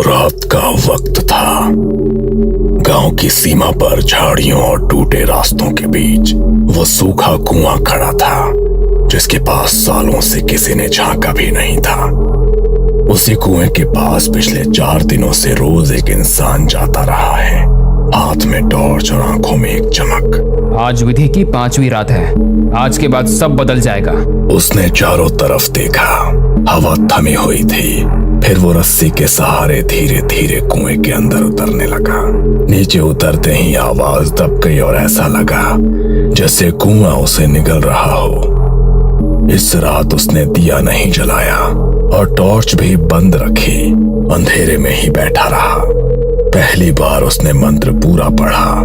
रात का वक्त था। गांव की सीमा पर झाड़ियों और टूटे रास्तों के बीच वो सूखा कुआं खड़ा था, जिसके पास सालों से किसी ने झांका भी नहीं था। उसी कुएं के पास पिछले 4 दिनों से रोज एक इंसान जाता रहा है, हाथ में टॉर्च और आंखों में एक चमक। आज विधि की 5वीं रात है, आज के बाद सब बदल जाएगा। उसने चारों तरफ देखा, हवा थमी हुई थी। फिर वो रस्सी के सहारे धीरे धीरे कुएं के अंदर उतरने लगा। नीचे उतरते ही आवाज दब गई और ऐसा लगा जैसे कुआं उसे निगल रहा हो। इस रात उसने दिया नहीं जलाया और टॉर्च भी बंद रखी, अंधेरे में ही बैठा रहा। पहली बार उसने मंत्र पूरा पढ़ा।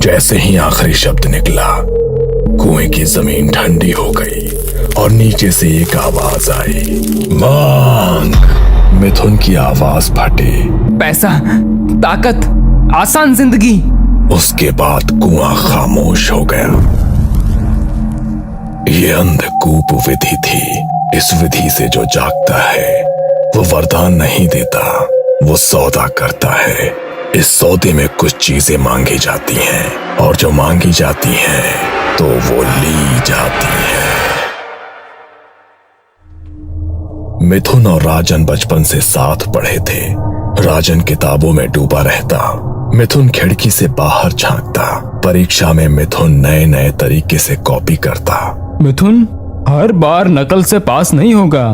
जैसे ही आखिरी शब्द निकला, कुएं की जमीन ठंडी हो गई और नीचे से एक आवाज आई, मांग। मिथुन की आवाज फटी, पैसा, ताकत, आसान जिंदगी। उसके बाद कुआं खामोश हो गया। ये अंधकूप विधि थी। इस विधि से जो जागता है वो वरदान नहीं देता, वो सौदा करता है। इस सौदे में कुछ चीजें मांगी जाती हैं और जो मांगी जाती हैं तो वो ली जाती हैं। मिथुन और राजन बचपन से साथ पढ़े थे। राजन किताबों में डूबा रहता, मिथुन खिड़की से बाहर झांकता। परीक्षा में मिथुन नए नए तरीके से कॉपी करता। मिथुन, हर बार नकल से पास नहीं होगा।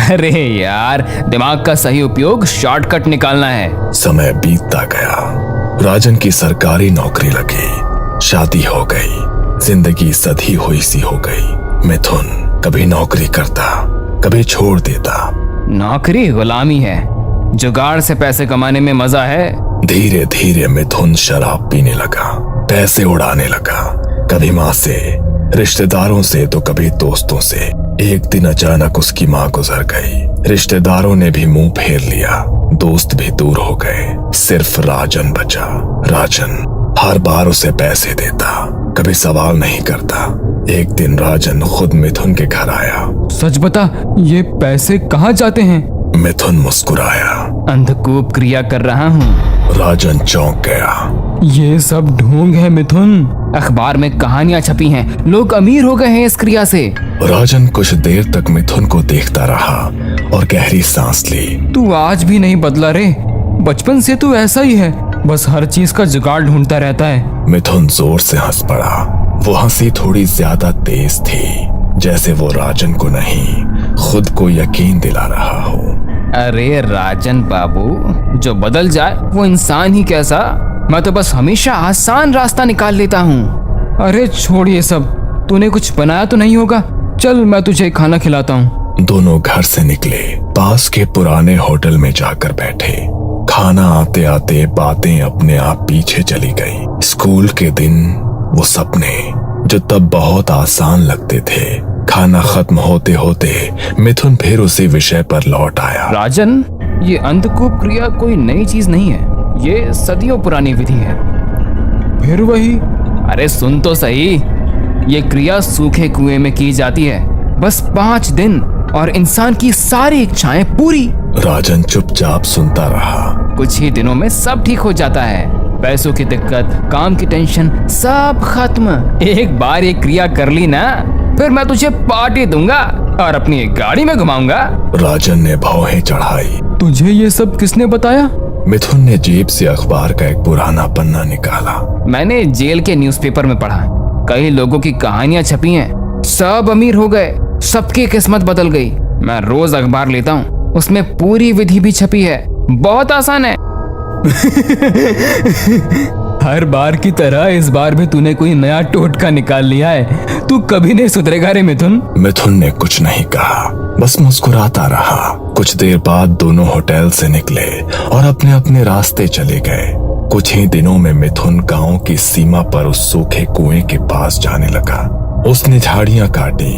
अरे यार, दिमाग का सही उपयोग शॉर्टकट निकालना है। समय बीतता गया। राजन की सरकारी नौकरी लगी, शादी हो गई, जिंदगी सधी हुई सी हो गई। मिथुन कभी नौकरी करता, कभी छोड़ देता। नौकरी गुलामी है, जुगाड़ से पैसे कमाने में मजा है। धीरे धीरे मिथुन शराब पीने लगा, पैसे उड़ाने लगा, कभी माँ से, रिश्तेदारों से तो कभी दोस्तों से। एक दिन अचानक उसकी माँ गुजर गई। रिश्तेदारों ने भी मुंह फेर लिया, दोस्त भी दूर हो गए, सिर्फ राजन बचा। राजन हर बार उसे पैसे देता, कभी सवाल नहीं करता। एक दिन राजन खुद मिथुन के घर आया। सच बता, ये पैसे कहाँ जाते हैं? मिथुन मुस्कुराया। अंधकूप क्रिया कर रहा हूँ। राजन चौंक गया। ये सब ढोंग है मिथुन। अखबार में कहानियां छपी हैं, लोग अमीर हो गए हैं इस क्रिया से। राजन कुछ देर तक मिथुन को देखता रहा और गहरी सांस ली। तू आज भी नहीं बदला रे, बचपन से तू ऐसा ही है, बस हर चीज का जुगाड़ ढूंढता रहता है। मिथुन जोर से हंस पड़ा। वो हंसी थोड़ी ज्यादा तेज थी, जैसे वो राजन को नहीं, खुद को यकीन दिला रहा हो। अरे राजन बाबू, जो बदल जाए वो इंसान ही कैसा। मैं तो बस हमेशा आसान रास्ता निकाल लेता हूँ। अरे छोड़ ये सब, तूने कुछ बनाया तो नहीं होगा? चल मैं तुझे खाना खिलाता हूँ। दोनों घर से निकले, पास के पुराने होटल में जाकर बैठे। खाना आते आते बातें अपने आप पीछे चली गई। स्कूल के दिन, वो सपने जो तब बहुत आसान लगते थे। खाना खत्म होते होते मिथुन फिर उसी विषय पर लौट आया। राजन, ये अंधकूप क्रिया कोई नई चीज नहीं है, ये सदियों पुरानी विधि है। फिर वही? अरे सुन तो सही, ये क्रिया सूखे कुएं में की जाती है, बस 5 दिन और इंसान की सारी इच्छाएं पूरी। राजन चुपचाप सुनता रहा। कुछ ही दिनों में सब ठीक हो जाता है। पैसों की दिक्कत, काम की टेंशन, सब खत्म। एक बार ये क्रिया कर ली ना, फिर मैं तुझे पार्टी दूंगा और अपनी एक गाड़ी में घुमाऊंगा। राजन ने भौहें चढ़ाई। तुझे ये सब किसने बताया? मिथुन ने जेब से अखबार का एक पुराना पन्ना निकाला। मैंने जेल के न्यूज़पेपर में पढ़ा, कई लोगों की कहानियां छपी हैं, सब अमीर हो गए, सबकी किस्मत बदल गई। मैं रोज अखबार लेता हूँ, उसमें पूरी विधि भी छपी है, बहुत आसान है। हर बार की तरह इस बार भी तूने कोई नया टोटका निकाल लिया है। तू कभी नहीं सुधरेगा रे मिथुन। मिथुन ने कुछ नहीं कहा, बस मुस्कुराता रहा। कुछ देर बाद दोनों होटल से निकले और अपने अपने रास्ते चले गए। कुछ ही दिनों में मिथुन गांव की सीमा पर उस सूखे कुएं के पास जाने लगा। उसने झाड़ियां काटी,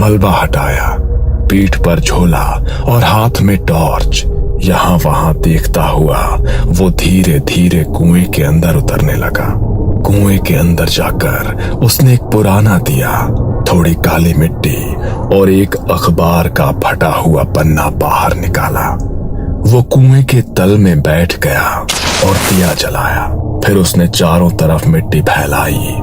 मलबा हटाया, पीठ पर झोला और हाथ में टॉर्च। यहाँ वहां देखता हुआ वो धीरे धीरे कुएं के अंदर उतरने लगा। कुएं के अंदर जाकर उसने एक पुराना दिया, थोड़ी काली मिट्टी और एक अखबार का फटा हुआ पन्ना बाहर निकाला। वो कुएं के तल में बैठ गया और दिया जलाया। फिर उसने चारों तरफ मिट्टी फैलाई।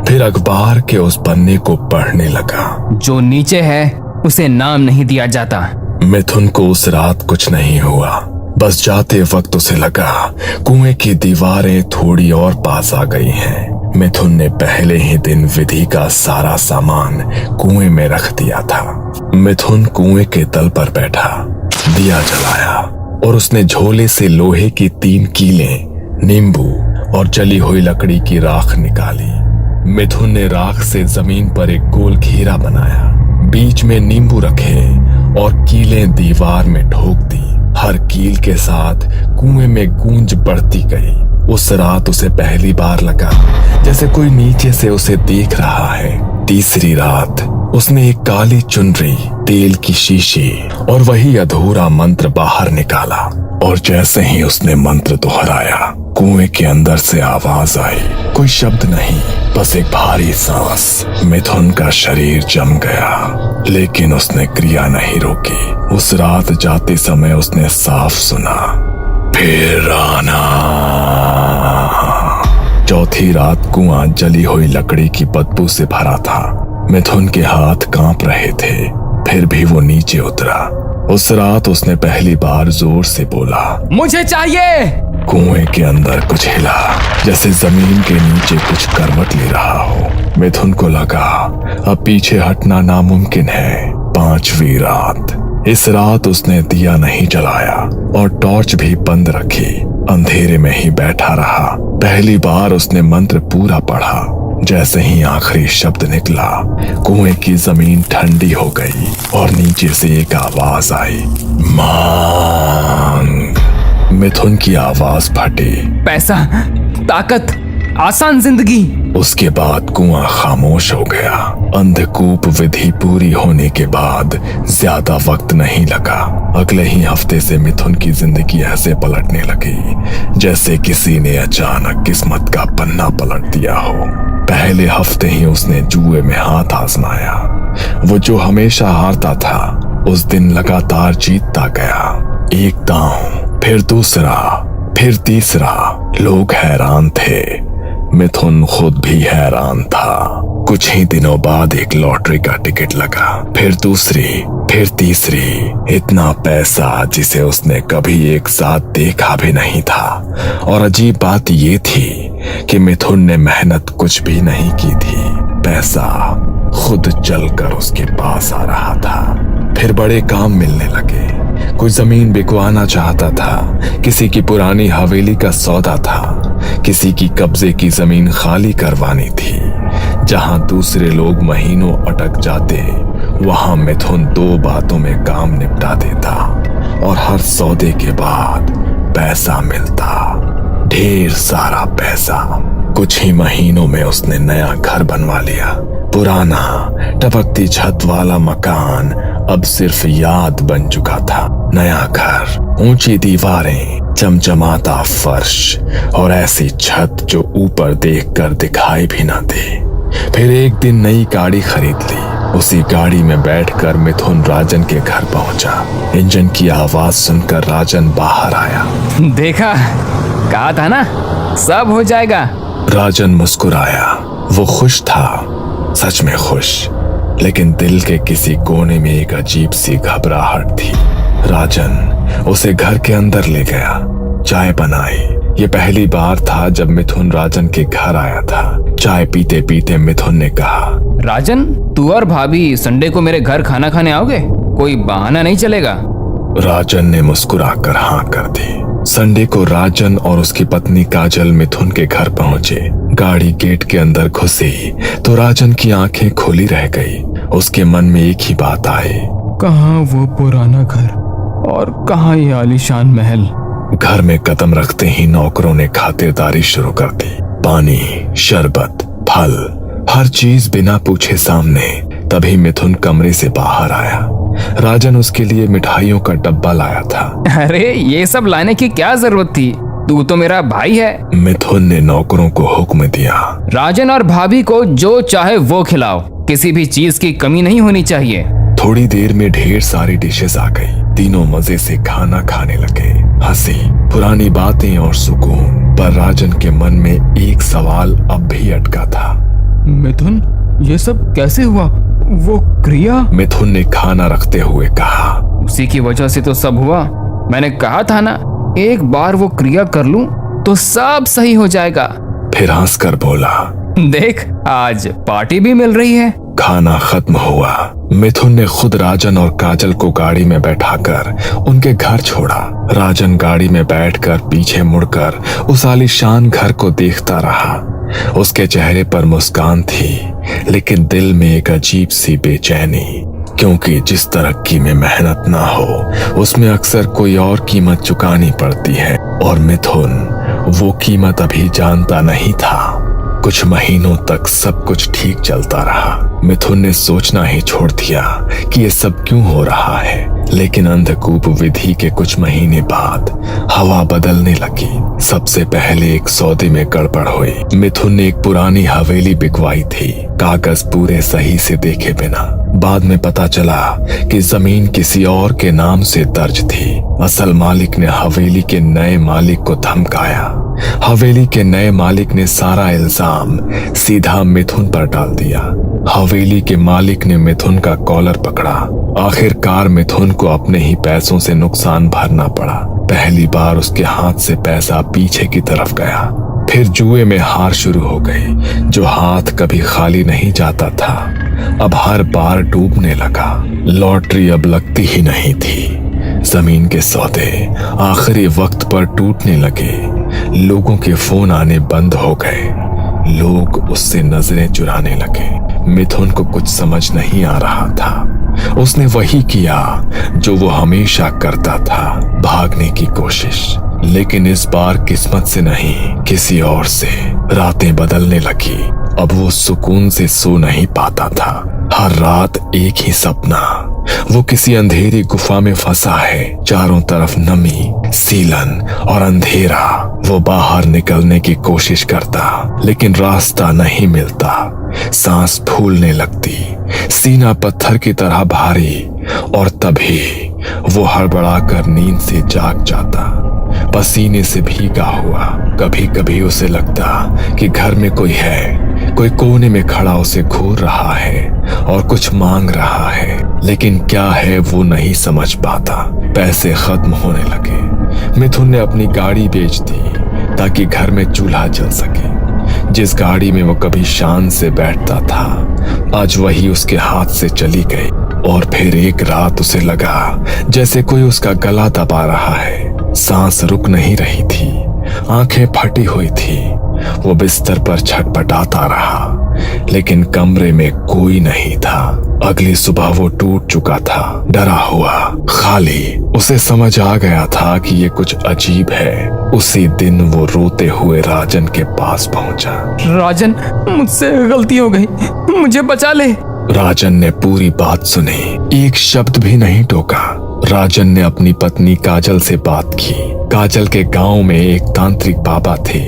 फिर अखबार के उस पन्ने को पढ़ने लगा। जो नीचे है उसे नाम नहीं दिया जाता। मिथुन को उस रात कुछ नहीं हुआ। बस जाते वक्त उसे लगा कुएं की दीवारें थोड़ी और पास आ गई हैं। मिथुन ने पहले ही दिन विधि का सारा सामान कुएं में रख दिया था। मिथुन कुएं के तल पर बैठा, दिया जलाया और उसने झोले से लोहे की 3 कीलें, नींबू और जली हुई लकड़ी की राख निकाली। मिथुन ने राख से जमीन पर एक गोल घेरा बनाया, बीच में नींबू रखे और कीलें दीवार में ठोक दी। हर कील के साथ कुएं में गूंज बढ़ती गई। उस रात उसे पहली बार लगा जैसे कोई नीचे से उसे देख रहा है। तीसरी रात उसने एक काली चुनरी, तेल की शीशी और वही अधूरा मंत्र बाहर निकाला और जैसे ही उसने मंत्र दोहराया, कुएं के अंदर से आवाज आई। कोई शब्द नहीं, बस एक भारी सांस। मिथुन का शरीर जम गया, लेकिन उसने क्रिया नहीं रोकी। उस रात जाते समय उसने साफ सुना, फिर आना। चौथी रात कुआं जली हुई लकड़ी की बदबू से भरा था। मिथुन के हाथ कांप रहे थे, फिर भी वो नीचे उतरा। उस रात उसने पहली बार जोर से बोला, मुझे चाहिए। कुएं के अंदर कुछ हिला, जैसे जमीन के नीचे कुछ करवट ले रहा हो। मिथुन को लगा अब पीछे हटना नामुमकिन है। 5वीं रात। इस रात उसने दिया नहीं जलाया और टॉर्च भी बंद रखी। अंधेरे में ही बैठा रहा। पहली बार उसने मंत्र पूरा पढ़ा। जैसे ही आखिरी शब्द निकला, कुएं की जमीन ठंडी हो गई और नीचे से एक आवाज आई, मांग। मिथुन की आवाज फटी, पैसा, ताकत, आसान जिंदगी। उसके बाद कुआं खामोश हो गया। अंधकूप विधि पूरी होने के बाद ज्यादा वक्त नहीं लगा। अगले ही हफ्ते से मिथुन की जिंदगी ऐसे पलटने लगी जैसे किसी ने अचानक किस्मत का पन्ना पलट दिया हो। पहले हफ्ते ही उसने जुए में हाथ आजमाया। वो जो हमेशा हारता था, उस दिन लगातार जीतता गया। एक दांव, फिर दूसरा, फिर तीसरा। लोग हैरान थे, मिथुन खुद भी हैरान था। कुछ ही दिनों बाद एक लॉटरी का टिकट लगा, फिर दूसरी, फिर तीसरी। इतना पैसा जिसे उसने कभी एक साथ देखा भी नहीं था। और अजीब बात ये थी कि मिथुन ने मेहनत कुछ भी नहीं की थी। पैसा खुद चलकर उसके पास आ रहा था। फिर बड़े काम मिलने लगे। कोई जमीन बिकवाना चाहता था, किसी की पुरानी हवेली का सौदा था, किसी की कब्जे की जमीन खाली करवानी थी। जहां दूसरे लोग महीनों अटक जाते, वहां मिथुन 2 बातों में काम निपटा देता और हर सौदे के बाद पैसा मिलता, ढेर सारा पैसा। कुछ ही महीनों में उसने नया घर बनवा लिया। पुराना टपकती छत वाला मकान अब सिर्फ याद बन चुका था। नया घर, ऊंची दीवारें, चमचमाता फर्श और ऐसी छत जो ऊपर देखकर दिखाई भी ना दे। फिर एक दिन नई गाड़ी खरीद ली। उसी गाड़ी में बैठकर मिथुन राजन के घर पहुंचा। इंजन की आवाज सुनकर राजन बाहर आया। देखा, कहा था ना, सब हो जाएगा। राजन मुस्कुराया। वो खुश था, सच में खुश, लेकिन दिल के किसी कोने में एक अजीब सी घबराहट थी। राजन उसे घर के अंदर ले गया, चाय बनाई। ये पहली बार था जब मिथुन राजन के घर आया था। चाय पीते पीते मिथुन ने कहा, राजन, तू और भाभी संडे को मेरे घर खाना खाने आओगे? कोई बहाना नहीं चलेगा? राजन ने मुस्कुराकर हाँ कर दी। संडे को राजन और उसकी पत्नी काजल मिथुन के घर पहुंचे। गाड़ी गेट के अंदर घुसी तो राजन की आंखें खुली रह गई। उसके मन में एक ही बात आई, कहाँ वो पुराना घर और कहाँ ये आलीशान महल? घर में कदम रखते ही नौकरों ने खातिरदारी शुरू कर दी। पानी, शरबत, फल, हर चीज बिना पूछे सामने। तभी मिथुन कमरे से बाहर आया। राजन उसके लिए मिठाइयों का डब्बा लाया था। अरे ये सब लाने की क्या जरूरत थी? तू तो मेरा भाई है। मिथुन ने नौकरों को हुक्म दिया, राजन और भाभी को जो चाहे वो खिलाओ, किसी भी चीज की कमी नहीं होनी चाहिए। थोड़ी देर में ढेर सारी डिशेस आ गई। तीनों मजे से खाना खाने लगे। हंसी, पुरानी बातें और सुकून। पर राजन के मन में एक सवाल अब भी अटका था। मिथुन, ये सब कैसे हुआ? वो क्रिया? मिथुन ने खाना रखते हुए कहा, उसी की वजह से तो सब हुआ। मैंने कहा था ना, एक बार वो क्रिया कर लूं तो सब सही हो जाएगा। फिर हंसकर बोला, देख, आज पार्टी भी मिल रही है। खाना खत्म हुआ। मिथुन ने खुद राजन और काजल को गाड़ी में बैठाकर उनके घर छोड़ा। राजन गाड़ी में बैठकर पीछे मुड़कर उस आलीशान घर को देखता रहा। उसके चेहरे पर मुस्कान थी, लेकिन दिल में एक अजीब सी बेचैनी, क्योंकि जिस तरक्की में मेहनत ना हो उसमें अक्सर कोई और कीमत चुकानी पड़ती है, और मिथुन वो कीमत अभी जानता नहीं था। कुछ महीनों तक सब कुछ ठीक चलता रहा। मिथुन ने सोचना ही छोड़ दिया कि ये सब क्यों हो रहा है, लेकिन अंधकूप विधि के कुछ महीने बाद हवा बदलने लगी। सबसे पहले एक सौदे में गड़बड़ हुई। मिथुन ने एक पुरानी हवेली बिकवाई थी, कागज पूरे सही से देखे बिना। बाद में पता चला कि जमीन किसी और के नाम से दर्ज थी। असल मालिक ने हवेली के नए मालिक को धमकाया। हवेली के नए मालिक ने सारा इल्जाम सीधा मिथुन पर डाल दिया। हवेली के मालिक ने मिथुन का कॉलर पकड़ा। आखिरकार मिथुन को अपने ही पैसों से नुकसान भरना पड़ा। पहली बार उसके हाथ से पैसा पीछे की तरफ गया। फिर जुए में हार शुरू हो गई। जो हाथ कभी खाली नहीं जाता था, अब हर बार डूबने लगा। लॉटरी अब लगती ही नहीं थी। जमीन के सौदे आखिरी वक्त पर टूटने लगे। लोगों के फोन आने बंद हो गए। लोग उससे नजरें चुराने लगे। मिथुन को कुछ समझ नहीं आ रहा था। उसने वही किया जो वो हमेशा करता था, भागने की कोशिश। लेकिन इस बार किस्मत से नहीं, किसी और से रातें बदलने लगी। अब वो सुकून से सो नहीं पाता था। हर रात एक ही सपना, वो किसी अंधेरी गुफा में फंसा है। चारों तरफ नमी, सीलन और अंधेरा। वो बाहर निकलने की कोशिश करता, लेकिन रास्ता नहीं मिलता। सांस फूलने लगती, सीना पत्थर की तरह भारी, और तभी वो हड़बड़ाकर नींद से जाग जाता, पसीने से भीगा हुआ। कभी कभी उसे लगता कि घर में कोई है, कोई कोने में खड़ा उसे घूर रहा है और कुछ मांग रहा है, लेकिन क्या है वो नहीं समझ पाता। पैसे खत्म होने लगे। मिथुन ने अपनी गाड़ी बेच दी ताकि घर में चूल्हा जल सके। जिस गाड़ी में वो कभी शान से बैठता था, आज वही उसके हाथ से चली गई। और फिर एक रात उसे लगा जैसे कोई उसका गला दबा रहा है। सांस रुक नहीं रही थी, आंखें फटी हुई थी। वो बिस्तर पर छटपटाता रहा, लेकिन कमरे में कोई नहीं था। अगली सुबह वो टूट चुका था, डरा हुआ, खाली। उसे समझ आ गया था कि ये कुछ अजीब है। उसी दिन वो रोते हुए राजन के पास पहुंचा। राजन, मुझसे गलती हो गई, मुझे बचा ले। राजन ने पूरी बात सुनी, एक शब्द भी नहीं टोका। राजन ने अपनी पत्नी काजल से बात की। काजल के गांव में एक तांत्रिक बाबा थे,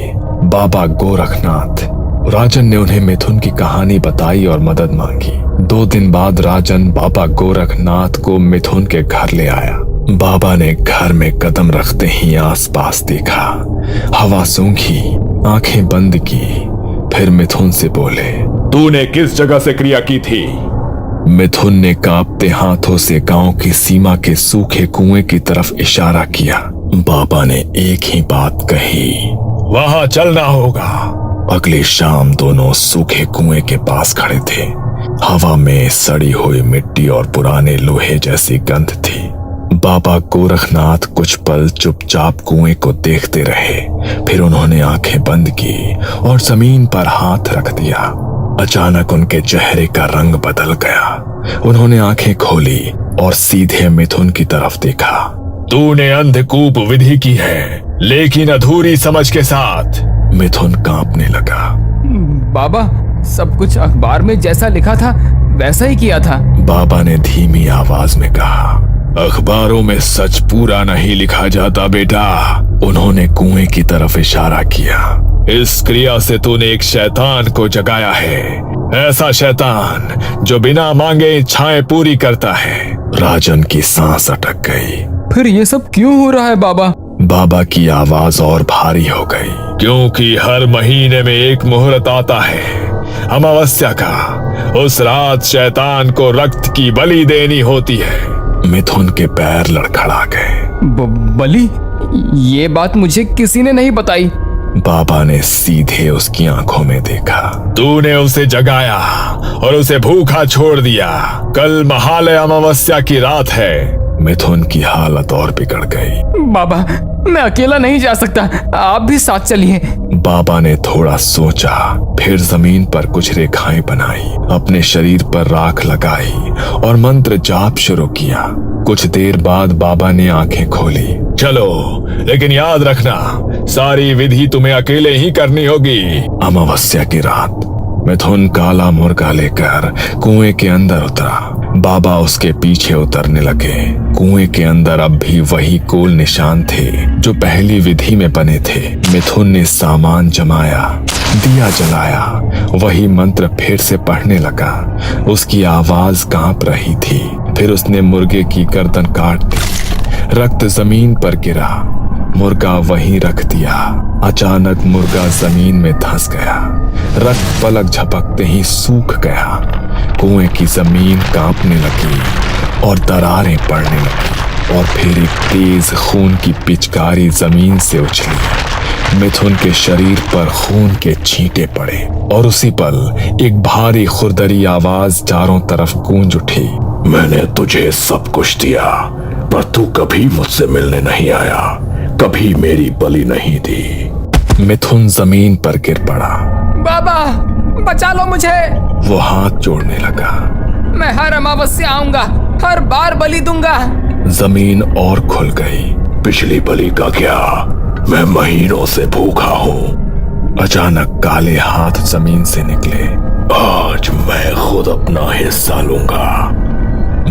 बाबा गोरखनाथ। राजन ने उन्हें मिथुन की कहानी बताई और मदद मांगी। 2 दिन बाद राजन बाबा गोरखनाथ को मिथुन के घर ले आया। बाबा ने घर में कदम रखते ही आसपास देखा, हवा सूंघी, आंखें बंद की। फिर मिथुन से बोले, तूने किस जगह से क्रिया की थी? मिथुन ने कांपते हाथों से गांव की सीमा के सूखे कुएं की तरफ इशारा किया। बाबा ने एक ही बात कही, वहां चलना होगा। अगली शाम दोनों सूखे कुएं के पास खड़े थे। हवा में सड़ी हुई मिट्टी और पुराने लोहे जैसी गंध थी। बाबा गोरखनाथ कुछ पल चुपचाप कुएं को देखते रहे। फिर उन्होंने आंखें बंद की और जमीन पर हाथ रख दिया। अचानक उनके चेहरे का रंग बदल गया। उन्होंने आंखें खोली और सीधे मिथुन की तरफ देखा। तूने अंधकूप विधि की है, लेकिन अधूरी समझ के साथ। मिथुन कांपने लगा। बाबा, सब कुछ अखबार में जैसा लिखा था वैसा ही किया था। बाबा ने धीमी आवाज में कहा, अखबारों में सच पूरा नहीं लिखा जाता बेटा। उन्होंने कुएं की तरफ इशारा किया। इस क्रिया से तूने एक शैतान को जगाया है, ऐसा शैतान जो बिना मांगे इच्छाएं पूरी करता है। राजन की सांस अटक गई। फिर ये सब क्यों हो रहा है बाबा? बाबा की आवाज और भारी हो गई। क्योंकि हर महीने में एक मुहूर्त आता है अमावस्या का। उस रात शैतान को रक्त की बलि देनी होती है। मिथुन के पैर लड़खड़ा गए। बलि? ये बात मुझे किसी ने नहीं बताई। बाबा ने सीधे उसकी आंखों में देखा। तूने उसे जगाया और उसे भूखा छोड़ दिया। कल महालय अमावस्या की रात है। मिथुन की हालत और बिगड़ गई। बाबा, मैं अकेला नहीं जा सकता, आप भी साथ चलिए। बाबा ने थोड़ा सोचा, फिर जमीन पर कुछ रेखाएं बनाई, अपने शरीर पर राख लगाई और मंत्र जाप शुरू किया। कुछ देर बाद बाबा ने आंखें खोली। चलो, लेकिन याद रखना, सारी विधि तुम्हें अकेले ही करनी होगी। अमावस्या की रात मिथुन काला मुर्गा लेकर कुएं के अंदर उतरा। बाबा उसके पीछे उतरने लगे। कुएं के अंदर अब भी वही कोल निशान थे जो पहली विधि में बने थे। मिथुन ने सामान जमाया, दिया जलाया, वही मंत्र फिर से पढ़ने लगा। उसकी आवाज कांप रही थी। फिर उसने मुर्गे की गर्दन काट दी। रक्त जमीन पर गिरा। मुर्गा वहीं रख दिया। अचानक मुर्गा जमीन में धंस गया। रक्त पलक झपकते ही सूख गया। कुएं की जमीन कांपने लगी और दरारें पड़ने लगी और फिर एक तेज खून की पिचकारी जमीन से उछली। मिथुन के शरीर पर खून के छींटे पड़े और उसी पल एक भारी खुरदरी आवाज चारों तरफ गूंज उठी। मैंने तुझे सब कुछ दिया, पर तू कभी मुझसे मिलने नहीं आया, कभी मेरी बलि नहीं दी। मिथुन जमीन पर गिर पड़ा। बाबा, बचा लो मुझे। वो हाथ जोड़ने लगा। मैं हर अमावस्या आऊंगा, हर बार बलि दूंगा। जमीन और खुल गई। पिछली बलि का क्या, मैं महीनों से भूखा हूँ। अचानक काले हाथ जमीन से निकले। आज मैं खुद अपना हिस्सा लूंगा।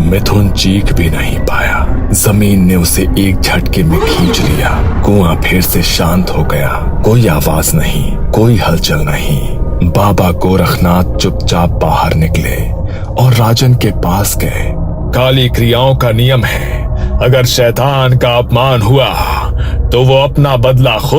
मिथुन चीख भी नहीं पाया। जमीन ने उसे एक झटके में खींच लिया। कुआं फिर से शांत हो गया। कोई आवाज नहीं, कोई हलचल नहीं। बाबा गोरखनाथ चुपचाप बाहर निकले और राजन के पास गए। काली क्रियाओं का नियम है, अगर शैतान का अपमान हुआ तो वो अपना बदला खुद